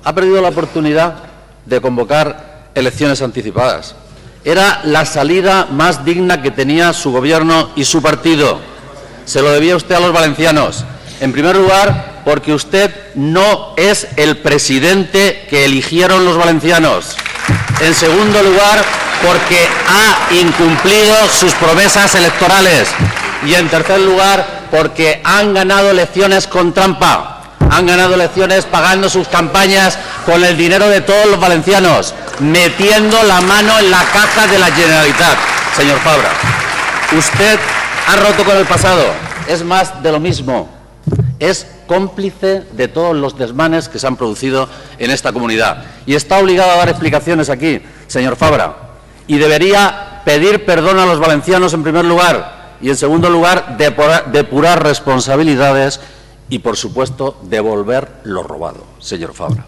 ha perdido la oportunidad de convocar elecciones anticipadas. Era la salida más digna que tenía su gobierno y su partido. Se lo debía usted a los valencianos. En primer lugar, porque usted no es el presidente que eligieron los valencianos. En segundo lugar, porque ha incumplido sus promesas electorales. Y en tercer lugar, porque han ganado elecciones con trampa. Han ganado elecciones pagando sus campañas con el dinero de todos los valencianos, metiendo la mano en la caja de la Generalitat. Señor Fabra, usted ha roto con el pasado. Es más de lo mismo. Es cómplice de todos los desmanes que se han producido en esta comunidad. Y está obligado a dar explicaciones aquí, señor Fabra. Y debería pedir perdón a los valencianos en primer lugar y en segundo lugar depurar responsabilidades y, por supuesto, devolver lo robado, señor Fabra.